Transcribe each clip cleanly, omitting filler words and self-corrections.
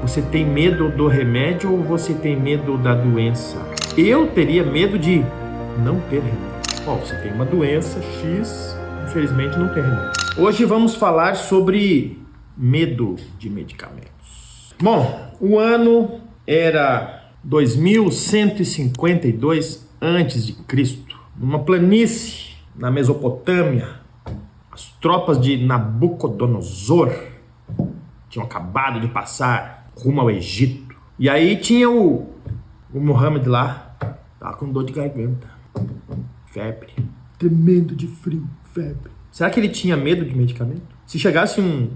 Você tem medo do remédio ou você tem medo da doença? Eu teria medo de não ter remédio. Bom, você tem uma doença X, infelizmente não tem remédio. Hoje vamos falar sobre medo de medicamentos. Bom, o ano era 2152 a.C., numa planície na Mesopotâmia. As tropas de Nabucodonosor tinham acabado de passar rumo ao Egito. E aí tinha o Muhammad lá, tava com dor de garganta, febre, tremendo de frio, febre. Será que ele tinha medo de medicamento? Se chegasse um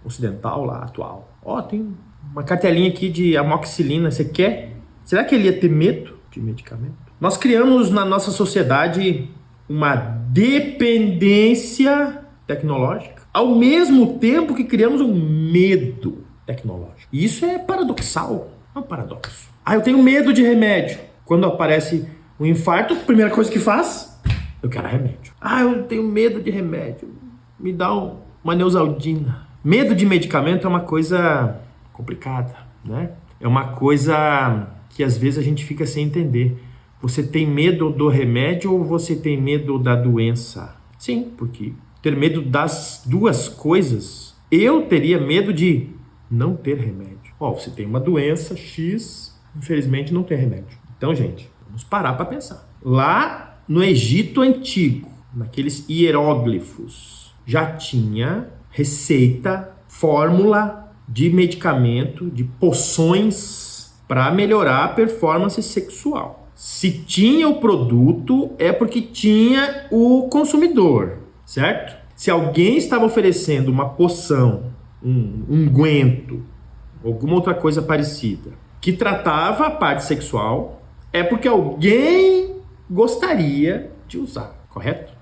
ocidental lá, atual, tem uma cartelinha aqui de amoxicilina, você quer? Será que ele ia ter medo de medicamento? Nós criamos na nossa sociedade uma dependência tecnológica, ao mesmo tempo que criamos um medo tecnológico. E isso é paradoxal, é um paradoxo. Eu tenho medo de remédio. Quando aparece um infarto, a primeira coisa que faz, eu quero remédio. Eu tenho medo de remédio, me dá uma Neosaldina. Medo de medicamento é uma coisa complicada, né? É uma coisa que às vezes a gente fica sem entender. Você tem medo do remédio ou você tem medo da doença? Sim, porque ter medo das duas coisas, eu teria medo de não ter remédio. Você tem uma doença X, infelizmente não tem remédio. Então, gente, vamos parar para pensar. Lá no Egito Antigo, naqueles hieróglifos, já tinha receita, fórmula de medicamento, de poções para melhorar a performance sexual. Se tinha o produto, é porque tinha o consumidor, certo? Se alguém estava oferecendo uma poção, um unguento, alguma outra coisa parecida, que tratava a parte sexual, é porque alguém gostaria de usar, correto?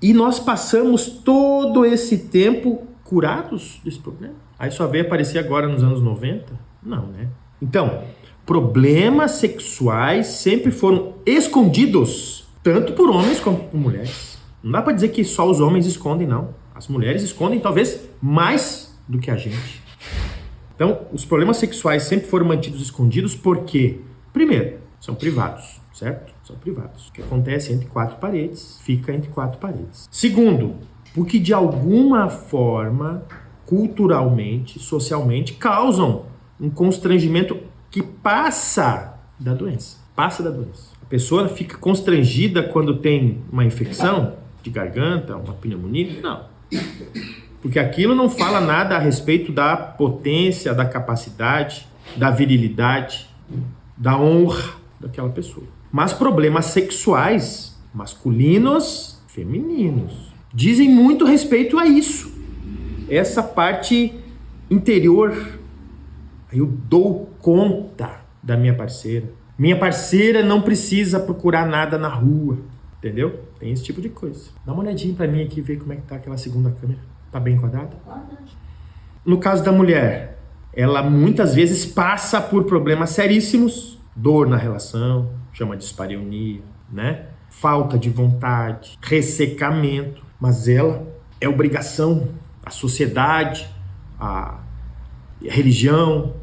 E nós passamos todo esse tempo curados desse problema. Aí só veio aparecer agora nos anos 90? Não, né? Então, problemas sexuais sempre foram escondidos, tanto por homens como por mulheres. Não dá para dizer que só os homens escondem, não. As mulheres escondem talvez mais do que a gente. Então, os problemas sexuais sempre foram mantidos escondidos porque, primeiro, são privados, certo? São privados. O que acontece entre quatro paredes, fica entre quatro paredes. Segundo, porque de alguma forma, culturalmente, socialmente, causam um constrangimento que passa da doença. Passa da doença. A pessoa fica constrangida quando tem uma infecção de garganta, uma pneumonia? Não. Porque aquilo não fala nada a respeito da potência, da capacidade, da virilidade, da honra daquela pessoa. Mas problemas sexuais, masculinos, femininos, dizem muito respeito a isso. Essa parte interior. Eu dou conta da minha parceira. Minha parceira não precisa procurar nada na rua. Entendeu? Tem esse tipo de coisa. Dá uma olhadinha pra mim aqui e ver como é que tá aquela segunda câmera. Tá bem enquadrada? No caso da mulher, ela muitas vezes passa por problemas seríssimos. Dor na relação, chama de dispareunia, né? Falta de vontade, ressecamento. Mas ela é obrigação, a sociedade, a religião,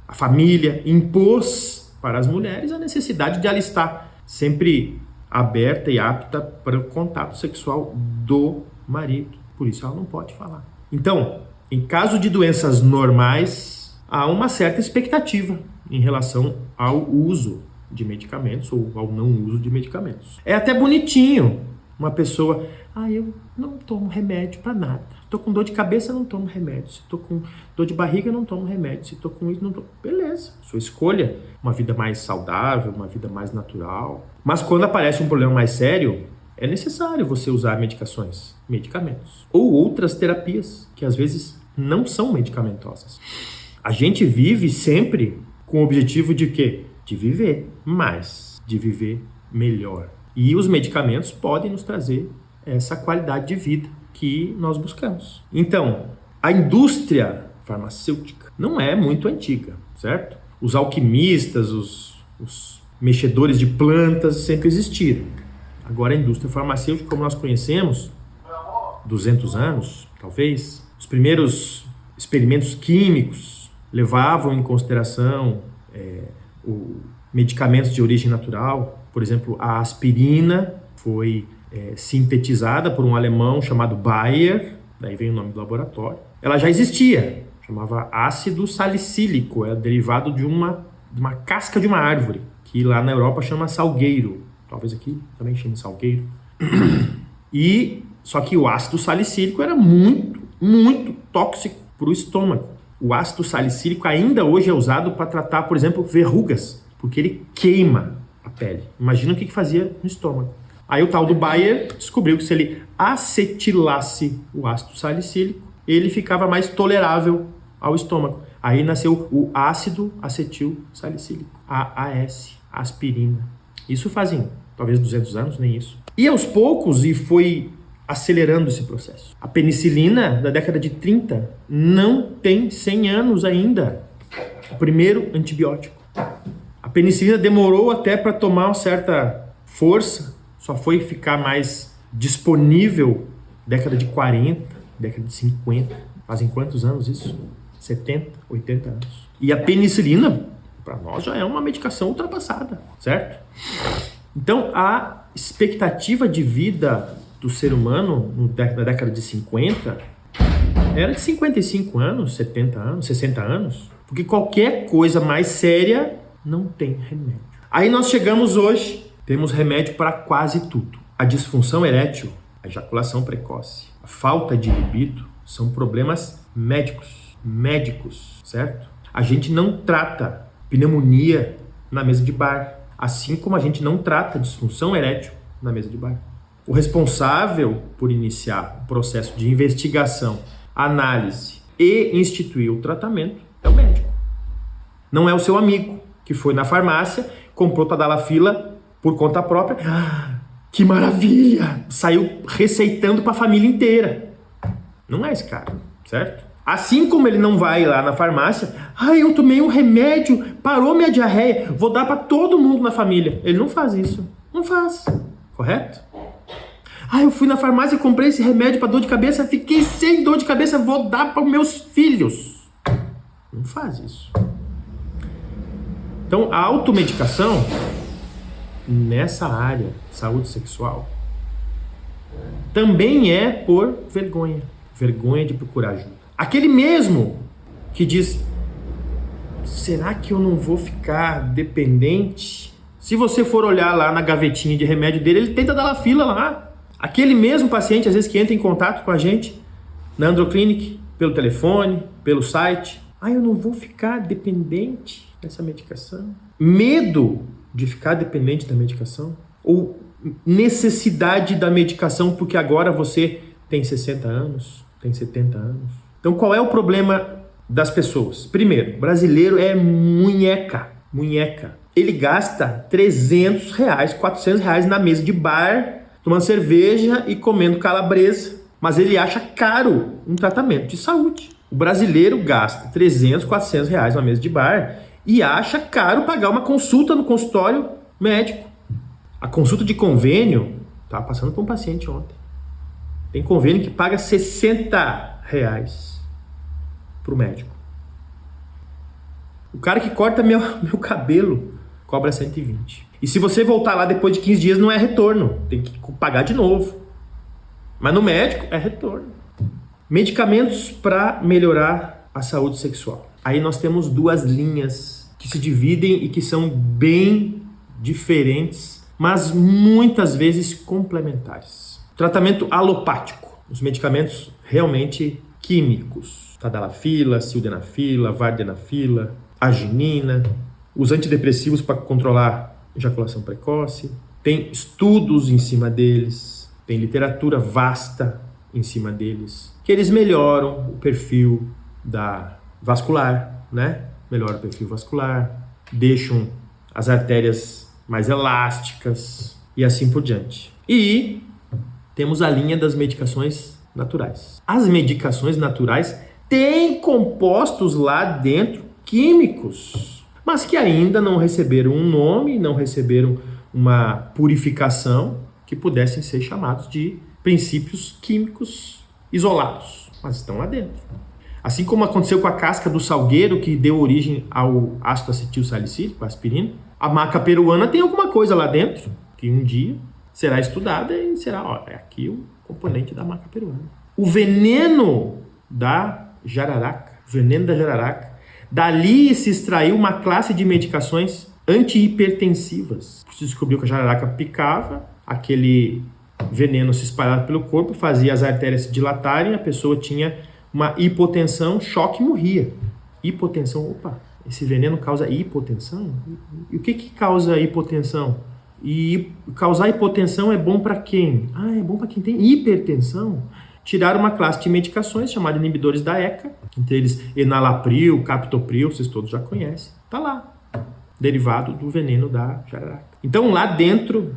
a família impôs para as mulheres a necessidade de ela estar sempre aberta e apta para o contato sexual do marido. Por isso ela não pode falar. Então, em caso de doenças normais, há uma certa expectativa em relação ao uso de medicamentos ou ao não uso de medicamentos. É até bonitinho uma pessoa, eu não tomo remédio para nada. Tô com dor de cabeça, não tomo remédio. Se tô com dor de barriga, não tomo remédio. Se tô com isso, não tomo. Beleza, sua escolha. Uma vida mais saudável, uma vida mais natural. Mas quando aparece um problema mais sério, é necessário você usar medicações, medicamentos. Ou outras terapias, que às vezes não são medicamentosas. A gente vive sempre com o objetivo de quê? De viver mais, de viver melhor. E os medicamentos podem nos trazer essa qualidade de vida que nós buscamos. Então, a indústria farmacêutica não é muito antiga, certo? Os alquimistas, os mexedores de plantas sempre existiram. Agora a indústria farmacêutica, como nós conhecemos, 200 anos, talvez, os primeiros experimentos químicos levavam em consideração medicamentos de origem natural. Por exemplo, a aspirina foi sintetizada por um alemão chamado Bayer, daí vem o nome do laboratório. Ela já existia, chamava ácido salicílico, é derivado de uma casca de uma árvore, que lá na Europa chama salgueiro, talvez aqui também chame salgueiro. Só que o ácido salicílico era muito, muito tóxico para o estômago. O ácido salicílico ainda hoje é usado para tratar, por exemplo, verrugas, porque ele queima a pele. Imagina o que fazia no estômago. Aí o tal do Bayer descobriu que se ele acetilasse o ácido salicílico, ele ficava mais tolerável ao estômago. Aí nasceu o ácido acetil salicílico, AAS, aspirina. Isso fazem talvez 200 anos, nem isso. E aos poucos, e foi acelerando esse processo. A penicilina, da década de 30, não tem 100 anos ainda. O primeiro antibiótico. A penicilina demorou até para tomar uma certa força, só foi ficar mais disponível década de 40, década de 50. Fazem quantos anos isso? 70, 80 anos. E a penicilina, para nós, já é uma medicação ultrapassada, certo? Então, a expectativa de vida do ser humano na década de 50 era de 55 anos, 70 anos, 60 anos, porque qualquer coisa mais séria não tem remédio. Aí nós chegamos hoje, temos remédio para quase tudo. A disfunção erétil, a ejaculação precoce, a falta de libido são problemas médicos, certo? A gente não trata pneumonia na mesa de bar, assim como a gente não trata disfunção erétil na mesa de bar. O responsável por iniciar o processo de investigação, análise e instituir o tratamento é o médico. Não é o seu amigo que foi na farmácia, comprou Tadalafila por conta própria. Que maravilha! Saiu receitando para a família inteira. Não é esse cara, certo? Assim como ele não vai lá na farmácia, eu tomei um remédio, parou minha diarreia, vou dar para todo mundo na família. Ele não faz isso. Não faz. Correto? Eu fui na farmácia e comprei esse remédio para dor de cabeça, fiquei sem dor de cabeça, vou dar para os meus filhos. Não faz isso. Então, a automedicação nessa área, saúde sexual, também é por vergonha de procurar ajuda. Aquele mesmo que diz, será que eu não vou ficar dependente? Se você for olhar lá na gavetinha de remédio dele, ele tenta dar lá fila lá. Aquele mesmo paciente, às vezes, que entra em contato com a gente na Androclinic, pelo telefone, pelo site. Eu não vou ficar dependente dessa medicação. Medo de ficar dependente da medicação? Ou necessidade da medicação porque agora você tem 60 anos, tem 70 anos? Então, qual é o problema das pessoas? Primeiro, brasileiro é munheca. Ele gasta R$300, R$400 na mesa de bar, tomando cerveja e comendo calabresa, mas ele acha caro um tratamento de saúde. O brasileiro gasta R$300, R$400 na mesa de bar e acha caro pagar uma consulta no consultório médico. A consulta de convênio, estava passando por um paciente ontem, tem convênio que paga R$60 para o médico. O cara que corta meu cabelo cobra 120. E se você voltar lá depois de 15 dias, não é retorno. Tem que pagar de novo. Mas no médico, é retorno. Medicamentos para melhorar a saúde sexual. Aí nós temos duas linhas que se dividem e que são bem diferentes, mas muitas vezes complementares. Tratamento alopático. Os medicamentos realmente químicos. Tadalafila, sildenafila, vardenafila, arginina. Os antidepressivos para controlar ejaculação precoce, tem estudos em cima deles, tem literatura vasta em cima deles, que eles melhoram o perfil vascular, né? Melhoram o perfil vascular, deixam as artérias mais elásticas e assim por diante. E temos a linha das medicações naturais. As medicações naturais têm compostos lá dentro químicos, mas que ainda não receberam um nome, não receberam uma purificação que pudessem ser chamados de princípios químicos isolados, mas estão lá dentro. Assim como aconteceu com a casca do salgueiro, que deu origem ao ácido acetil salicílico, a aspirina, a maca peruana tem alguma coisa lá dentro que um dia será estudada e será, ó, é aqui o componente da maca peruana. O veneno da jararaca, dali se extraiu uma classe de medicações antihipertensivas. Se descobriu que a jararaca picava, aquele veneno se espalhava pelo corpo, fazia as artérias se dilatarem, a pessoa tinha uma hipotensão, choque e morria. Hipotensão, opa, esse veneno causa hipotensão? E o que causa hipotensão? E causar hipotensão é bom para quem? É bom para quem tem hipertensão. Tiraram uma classe de medicações chamada inibidores da ECA, entre eles enalapril, captopril, vocês todos já conhecem. Tá lá, derivado do veneno da jararaca. Então, lá dentro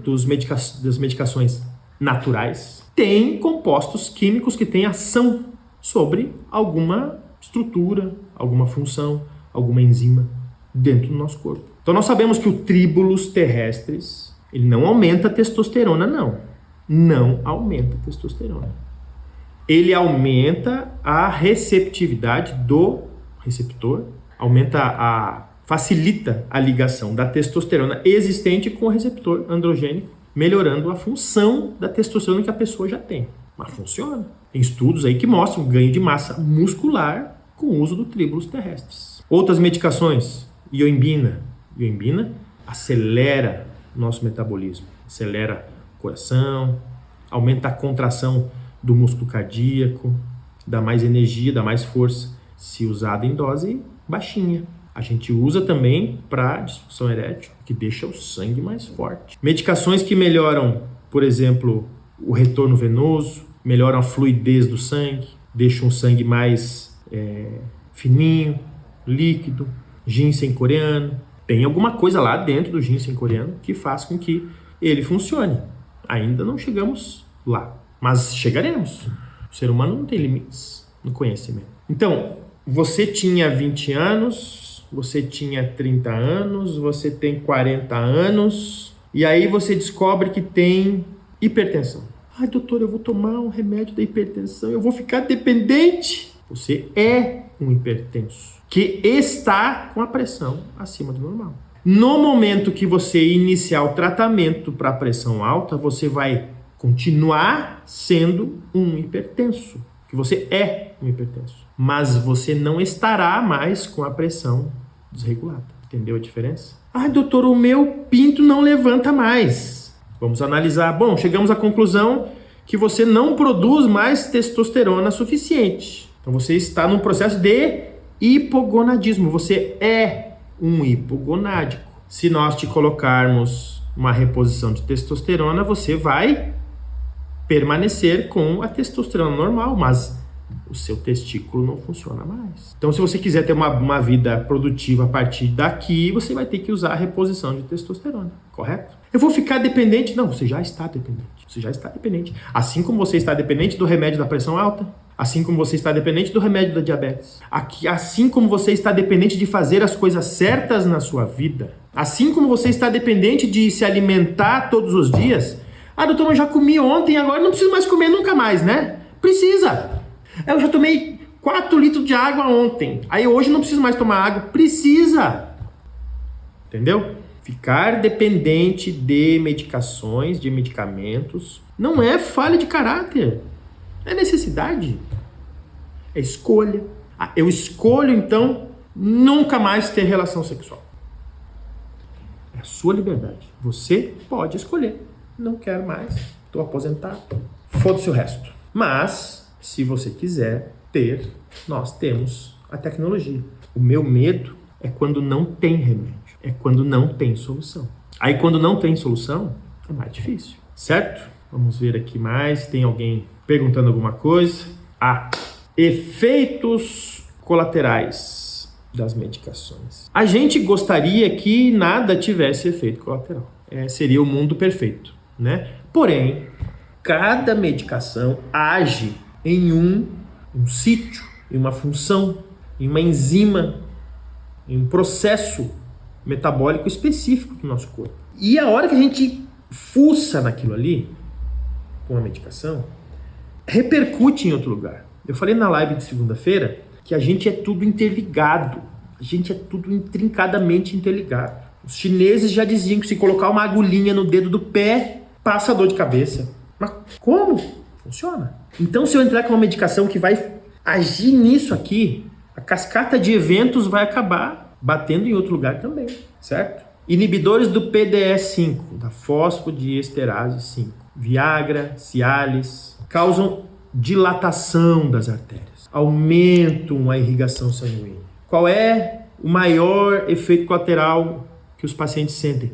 das medicações naturais, tem compostos químicos que têm ação sobre alguma estrutura, alguma função, alguma enzima dentro do nosso corpo. Então, nós sabemos que o Tribulus terrestris, ele não aumenta a testosterona, não. Não aumenta a testosterona. Ele aumenta a receptividade do receptor, facilita a ligação da testosterona existente com o receptor androgênico, melhorando a função da testosterona que a pessoa já tem. Mas funciona. Tem estudos aí que mostram ganho de massa muscular com o uso do Tribulus terrestris. Outras medicações, ioimbina. Ioimbina acelera o nosso metabolismo, acelera o coração, aumenta a contração do músculo cardíaco, dá mais energia, dá mais força, se usado em dose baixinha. A gente usa também para disfunção erétil, que deixa o sangue mais forte. Medicações que melhoram, por exemplo, o retorno venoso, melhoram a fluidez do sangue, deixam o sangue mais fininho, líquido. Ginseng coreano. Tem alguma coisa lá dentro do ginseng coreano que faz com que ele funcione. Ainda não chegamos lá, mas chegaremos. O ser humano não tem limites no conhecimento. Então, você tinha 20 anos, você tinha 30 anos, você tem 40 anos, e aí você descobre que tem hipertensão. Ai, doutor, eu vou tomar um remédio da hipertensão, eu vou ficar dependente. Você é um hipertenso que está com a pressão acima do normal. No momento que você iniciar o tratamento para pressão alta, você vai continuar sendo um hipertenso, que você é um hipertenso. Mas você não estará mais com a pressão desregulada. Entendeu a diferença? Ai, doutor, o meu pinto não levanta mais. Vamos analisar. Bom, chegamos à conclusão que você não produz mais testosterona suficiente. Então você está num processo de hipogonadismo. Você é um hipogonádico. Se nós te colocarmos uma reposição de testosterona, você vai permanecer com a testosterona normal, mas o seu testículo não funciona mais. Então, se você quiser ter uma vida produtiva a partir daqui, você vai ter que usar a reposição de testosterona, correto? Eu vou ficar dependente? Não, você já está dependente. Você já está dependente. Assim como você está dependente do remédio da pressão alta, assim como você está dependente do remédio da diabetes, assim como você está dependente de fazer as coisas certas na sua vida, assim como você está dependente de se alimentar todos os dias. Ah, doutor, eu já comi ontem, agora não preciso mais comer nunca mais, né? Precisa! Eu já tomei 4 litros de água ontem, aí hoje não preciso mais tomar água. Precisa! Entendeu? Ficar dependente de medicações, de medicamentos, não é falha de caráter. É necessidade. É escolha. Eu escolho, então, nunca mais ter relação sexual. É a sua liberdade. Você pode escolher. Não quero mais. Estou aposentado. Foda-se o resto. Mas, se você quiser ter, nós temos a tecnologia. O meu medo é quando não tem remédio. É quando não tem solução. Aí, quando não tem solução, é mais difícil. Certo? Vamos ver aqui mais. Tem alguém perguntando alguma coisa? Efeitos colaterais das medicações. A gente gostaria que nada tivesse efeito colateral. Seria o mundo perfeito, né? Porém, cada medicação age em um sítio, em uma função, em uma enzima, em um processo metabólico específico do nosso corpo. E a hora que a gente fuça naquilo ali, com a medicação, repercute em outro lugar. Eu falei na live de segunda-feira que a gente é tudo interligado. A gente é tudo intrincadamente interligado. Os chineses já diziam que se colocar uma agulhinha no dedo do pé, passa dor de cabeça. Mas como? Funciona. Então, se eu entrar com uma medicação que vai agir nisso aqui, a cascata de eventos vai acabar batendo em outro lugar também, certo? Inibidores do PDE5, da fosfodiesterase 5, Viagra, Cialis, causam dilatação das artérias, aumentam a irrigação sanguínea. Qual é o maior efeito colateral que os pacientes sentem?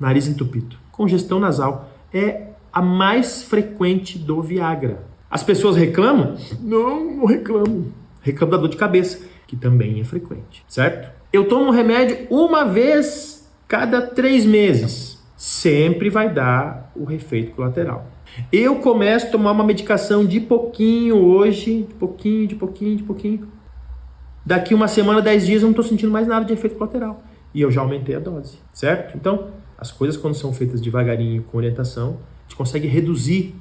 Nariz entupido. Congestão nasal é a mais frequente do Viagra. As pessoas reclamam? Não reclamam. Reclamam da dor de cabeça, que também é frequente, certo? Eu tomo um remédio uma vez cada 3 meses. Sempre vai dar o efeito colateral. Eu começo a tomar uma medicação de pouquinho hoje, de pouquinho. Daqui uma semana, 10 dias, eu não estou sentindo mais nada de efeito colateral. E eu já aumentei a dose, certo? Então, as coisas quando são feitas devagarinho, com orientação, a gente consegue reduzir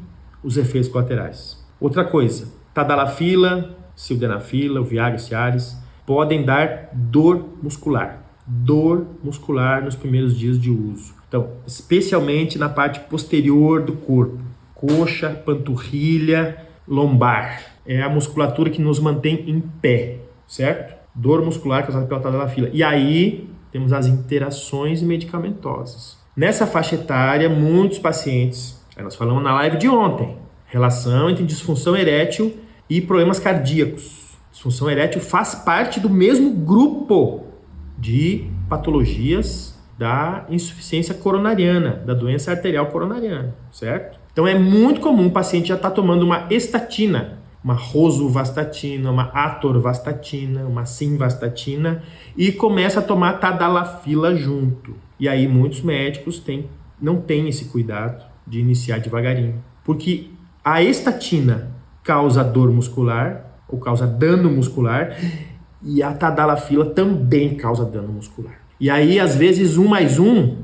os efeitos colaterais. Outra coisa, tadalafila, sildenafila, o Viagra, Cialis, podem dar dor muscular. Dor muscular nos primeiros dias de uso. Então, especialmente na parte posterior do corpo. Coxa, panturrilha, lombar. É a musculatura que nos mantém em pé, certo? Dor muscular causada pela tadalafila. E aí, temos as interações medicamentosas. Nessa faixa etária, muitos pacientes, nós falamos na live de ontem, relação entre disfunção erétil e problemas cardíacos. Disfunção erétil faz parte do mesmo grupo de patologias da insuficiência coronariana, da doença arterial coronariana, certo? Então é muito comum o paciente já estar tomando uma estatina, uma rosuvastatina, uma atorvastatina, uma simvastatina e começa a tomar tadalafila junto. E aí muitos médicos não têm esse cuidado de iniciar devagarinho, porque a estatina causa dor muscular ou causa dano muscular e a tadalafila também causa dano muscular. E aí, às vezes, 1 mais 1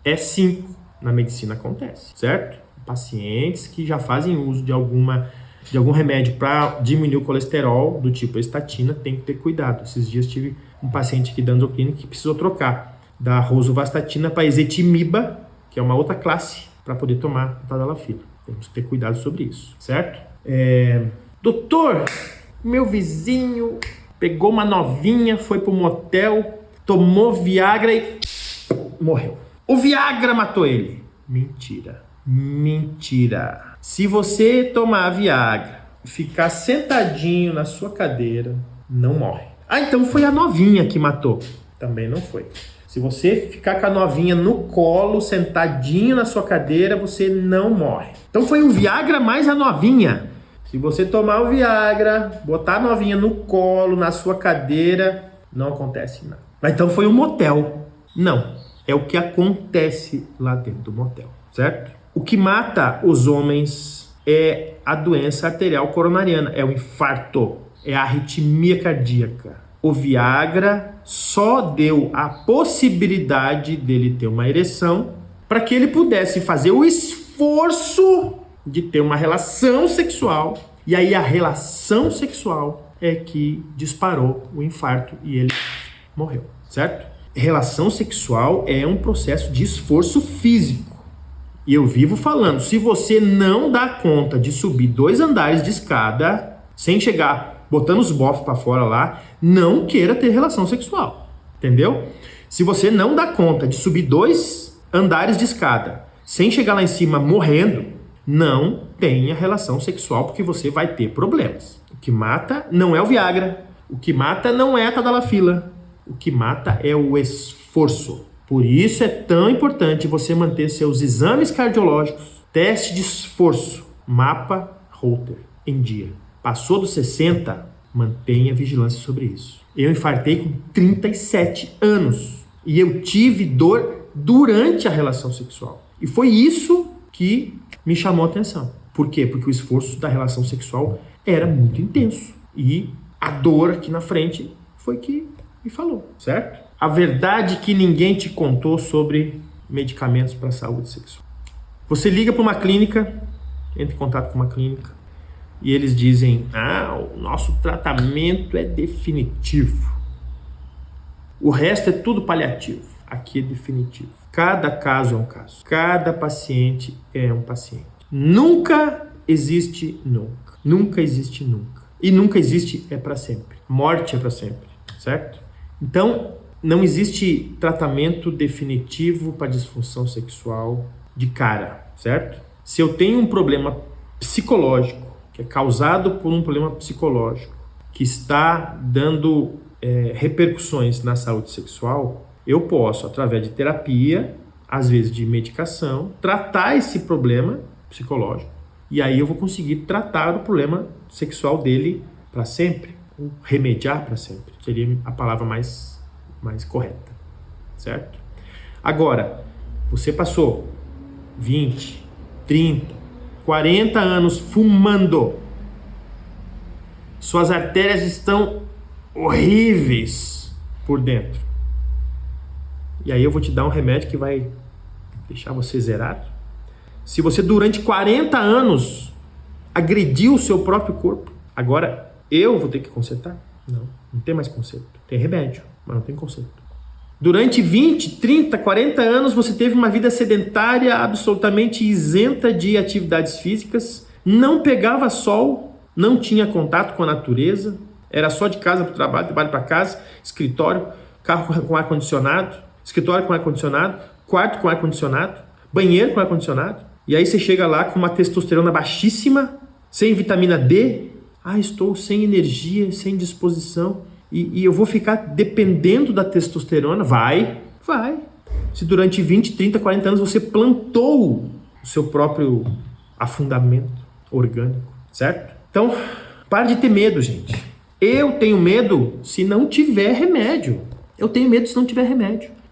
é 5. Na medicina acontece, certo? Pacientes que já fazem uso de algum remédio para diminuir o colesterol, do tipo estatina, tem que ter cuidado. Esses dias tive um paciente aqui da endoclínica que precisou trocar da rosuvastatina para ezetimiba, que é uma outra classe, para poder tomar a tadalafila. Temos que ter cuidado sobre isso, certo? Doutor, meu vizinho pegou uma novinha, foi pro motel, tomou Viagra e morreu. O Viagra matou ele. Mentira. Se você tomar Viagra e ficar sentadinho na sua cadeira, não morre. Ah, então foi a novinha que matou. Também não foi. Se você ficar com a novinha no colo, sentadinho na sua cadeira, você não morre. Então foi o Viagra mais a novinha. Se você tomar o Viagra, botar a novinha no colo, na sua cadeira, não acontece nada. Mas então foi um motel. Não. É o que acontece lá dentro do motel, certo? O que mata os homens é a doença arterial coronariana, é o infarto, é a arritmia cardíaca. O Viagra só deu a possibilidade dele ter uma ereção para que ele pudesse fazer o esforço de ter uma relação sexual. E aí a relação sexual é que disparou o infarto e ele morreu, certo? Relação sexual é um processo de esforço físico. E eu vivo falando, se você não dá conta de subir 2 andares de escada, sem chegar botando os bofs para fora lá, não queira ter relação sexual, entendeu? Se você não dá conta de subir 2 andares de escada, sem chegar lá em cima morrendo, não tenha relação sexual, porque você vai ter problemas. O que mata não é o Viagra, o que mata não é a tadalafila, o que mata é o esforço. Por isso é tão importante você manter seus exames cardiológicos, teste de esforço, mapa Holter em dia. Passou dos 60, mantenha vigilância sobre isso. Eu infartei com 37 anos e eu tive dor durante a relação sexual. E foi isso que me chamou a atenção. Por quê? Porque o esforço da relação sexual era muito intenso. E a dor aqui na frente foi que me falou, certo? A verdade que ninguém te contou sobre medicamentos para a saúde sexual. Você liga para uma clínica, entra em contato com uma clínica, e eles dizem: o nosso tratamento é definitivo. O resto é tudo paliativo. Aqui é definitivo. Cada caso é um caso. Cada paciente é um paciente. Nunca existe nunca. Nunca existe nunca. E nunca existe é para sempre. Morte é para sempre, certo? Então, não existe tratamento definitivo para disfunção sexual de cara, certo? Se eu tenho um problema psicológico, que é causado por um problema psicológico, que está dando repercussões na saúde sexual, eu posso, através de terapia, às vezes de medicação, tratar esse problema psicológico. E aí eu vou conseguir tratar o problema sexual dele para sempre, ou remediar para sempre. Seria a palavra mais correta, certo? Agora, você passou 20, 30, 40 anos fumando. Suas artérias estão horríveis por dentro. E aí eu vou te dar um remédio que vai deixar você zerado. Se você durante 40 anos agrediu o seu próprio corpo, agora eu vou ter que consertar? Não tem mais conserto. Tem remédio, mas não tem conserto. Durante 20, 30, 40 anos você teve uma vida sedentária absolutamente isenta de atividades físicas, não pegava sol, não tinha contato com a natureza, era só de casa para o trabalho para casa, escritório, carro com ar-condicionado, escritório com ar-condicionado, quarto com ar-condicionado, banheiro com ar-condicionado. E aí você chega lá com uma testosterona baixíssima, sem vitamina D. Estou sem energia, sem disposição. E eu vou ficar dependendo da testosterona? Vai. Se durante 20, 30, 40 anos você plantou o seu próprio afundamento orgânico, certo? Então, pare de ter medo, gente. Eu tenho medo se não tiver remédio.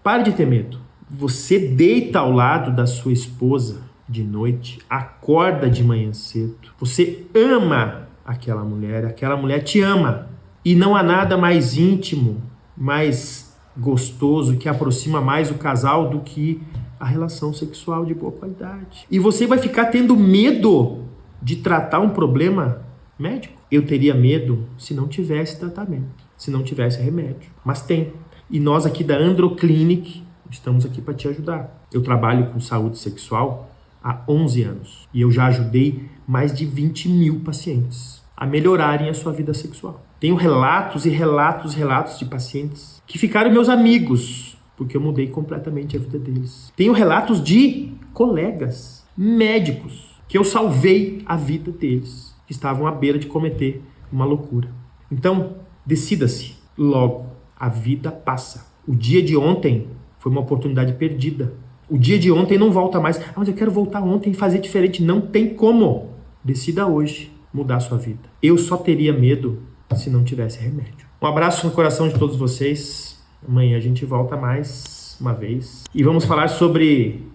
Pare de ter medo. Você deita ao lado da sua esposa de noite, acorda de manhã cedo. Você ama aquela mulher te ama. E não há nada mais íntimo, mais gostoso, que aproxima mais o casal do que a relação sexual de boa qualidade. E você vai ficar tendo medo de tratar um problema médico? Eu teria medo se não tivesse tratamento, se não tivesse remédio. Mas tem. E nós aqui da Androclinic estamos aqui para te ajudar. Eu trabalho com saúde sexual há 11 anos. E eu já ajudei mais de 20 mil pacientes a melhorarem a sua vida sexual. Tenho relatos e relatos de pacientes que ficaram meus amigos, porque eu mudei completamente a vida deles. Tenho relatos de colegas, médicos, que eu salvei a vida deles, que estavam à beira de cometer uma loucura. Então, decida-se logo. A vida passa. O dia de ontem foi uma oportunidade perdida. O dia de ontem não volta mais. Mas eu quero voltar ontem e fazer diferente. Não tem como. Decida hoje mudar a sua vida. Eu só teria medo se não tivesse remédio. Um abraço no coração de todos vocês. Amanhã a gente volta mais uma vez. E vamos falar sobre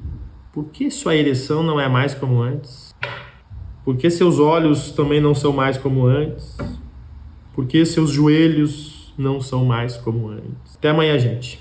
por que sua ereção não é mais como antes. Por que seus olhos também não são mais como antes. Por que seus joelhos não são mais como antes. Até amanhã, gente.